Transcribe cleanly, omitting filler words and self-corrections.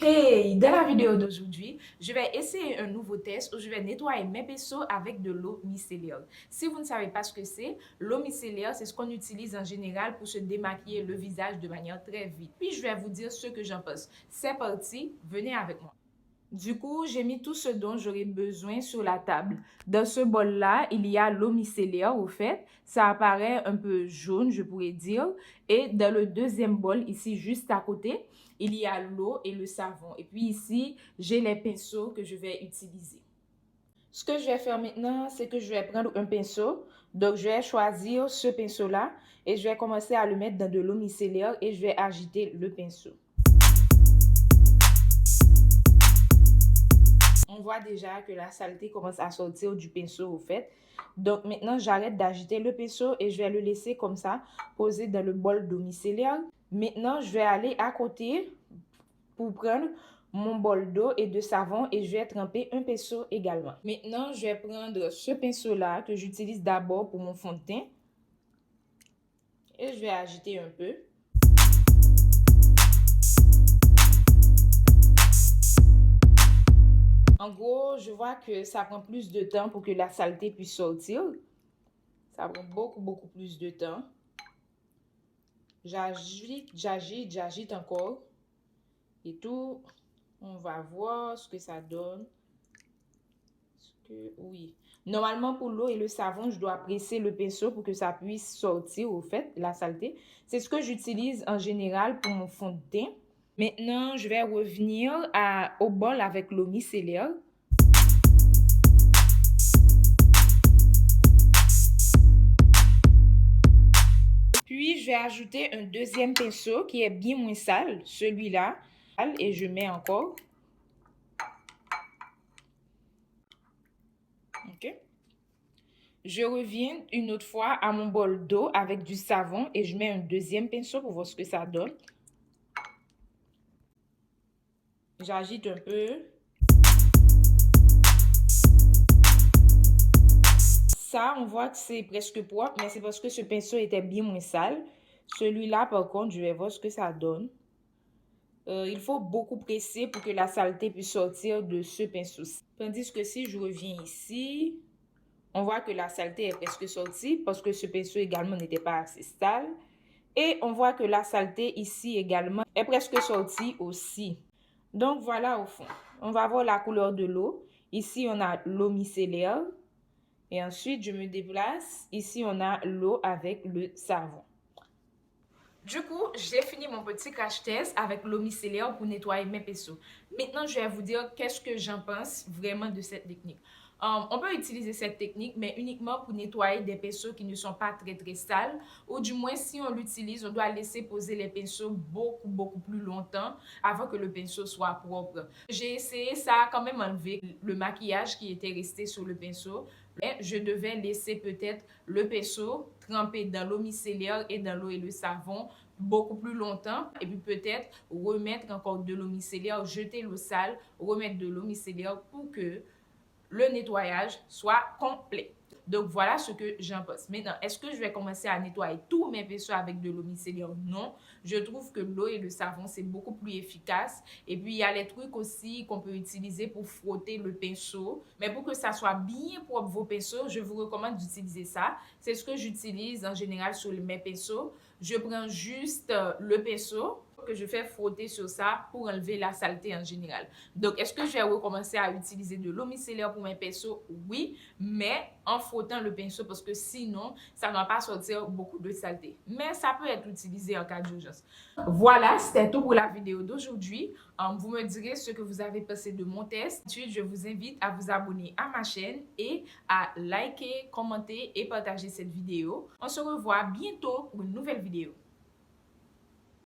Hey, dans la vidéo d'aujourd'hui, je vais essayer un nouveau test où je vais nettoyer mes pinceaux avec de l'eau micellaire. Si vous ne savez pas ce que c'est, l'eau micellaire, c'est ce qu'on utilise en général pour se démaquiller le visage de manière très vite. Puis je vais vous dire ce que j'en pense. C'est parti, venez avec moi. Du coup, j'ai mis tout ce dont j'aurai besoin sur la table. Dans ce bol-là, il y a l'eau micellaire, au fait. Ça apparaît un peu jaune, je pourrais dire. Et dans le deuxième bol, ici, juste à côté, il y a l'eau et le savon. Et puis ici, j'ai les pinceaux que je vais utiliser. Ce que je vais faire maintenant, c'est que je vais prendre un pinceau. Donc, je vais choisir ce pinceau-là et je vais commencer à le mettre dans de l'eau micellaire et je vais agiter le pinceau. On voit déjà que la saleté commence à sortir du pinceau au fait. Donc maintenant, j'arrête d'agiter le pinceau et je vais le laisser comme ça, posé dans le bol d'eau micellaire. Maintenant, je vais aller à côté pour prendre mon bol d'eau et de savon et je vais tremper un pinceau également. Maintenant, je vais prendre ce pinceau-là que j'utilise d'abord pour mon fond de teint et je vais agiter un peu. En gros, je vois que ça prend plus de temps pour que la saleté puisse sortir. Ça prend beaucoup plus de temps. J'agite encore. Et tout. On va voir ce que ça donne. Oui. Normalement, pour l'eau et le savon, je dois presser le pinceau pour que ça puisse sortir, au fait, la saleté. C'est ce que j'utilise en général pour mon fond de teint. Maintenant, je vais revenir au bol avec l'eau micellaire. Puis, je vais ajouter un deuxième pinceau qui est bien moins sale, celui-là. Et je mets encore. OK. Je reviens une autre fois à mon bol d'eau avec du savon et je mets un deuxième pinceau pour voir ce que ça donne. J'agite un peu. Ça, on voit que c'est presque propre, mais c'est parce que ce pinceau était bien moins sale. Celui-là, par contre, je vais voir ce que ça donne. Il faut beaucoup presser pour que la saleté puisse sortir de ce pinceau-ci. Tandis que si je reviens ici, on voit que la saleté est presque sortie parce que ce pinceau également n'était pas assez sale. Et on voit que la saleté ici également est presque sortie aussi. Donc voilà au fond. On va voir la couleur de l'eau. Ici, on a l'eau micellaire. Et ensuite, je me déplace. Ici, on a l'eau avec le savon. Du coup, j'ai fini mon petit crash test avec l'eau micellaire pour nettoyer mes pinceaux. Maintenant, je vais vous dire qu'est-ce que j'en pense vraiment de cette technique. On peut utiliser cette technique, mais uniquement pour nettoyer des pinceaux qui ne sont pas très sales. Ou du moins, si on l'utilise, on doit laisser poser les pinceaux beaucoup plus longtemps avant que le pinceau soit propre. J'ai essayé, ça a quand même enlevé le maquillage qui était resté sur le pinceau. Mais je devais laisser peut-être le pinceau trempé dans l'eau micellaire et dans l'eau et le savon beaucoup plus longtemps et puis peut-être remettre encore de l'eau micellaire, jeter l'eau sale, remettre de l'eau micellaire pour que le nettoyage soit complet. Donc voilà ce que j'en pense. Maintenant, est-ce que je vais commencer à nettoyer tous mes pinceaux avec de l'eau micellaire? Non. Je trouve que l'eau et le savon, c'est beaucoup plus efficace. Et puis, il y a les trucs aussi qu'on peut utiliser pour frotter le pinceau. Mais pour que ça soit bien propre vos pinceaux, je vous recommande d'utiliser ça. C'est ce que j'utilise en général sur mes pinceaux. Je prends juste le pinceau que je fais frotter sur ça pour enlever la saleté en général. Donc, est-ce que je vais recommencer à utiliser de l'eau micellaire pour mes pinceaux? Oui, mais en frottant le pinceau parce que sinon, ça ne va pas sortir beaucoup de saleté. Mais ça peut être utilisé en cas d'urgence. Voilà, c'était tout pour la vidéo d'aujourd'hui. Vous me direz ce que vous avez pensé de mon test. Ensuite, je vous invite à vous abonner à ma chaîne et à liker, commenter et partager cette vidéo. On se revoit bientôt pour une nouvelle vidéo.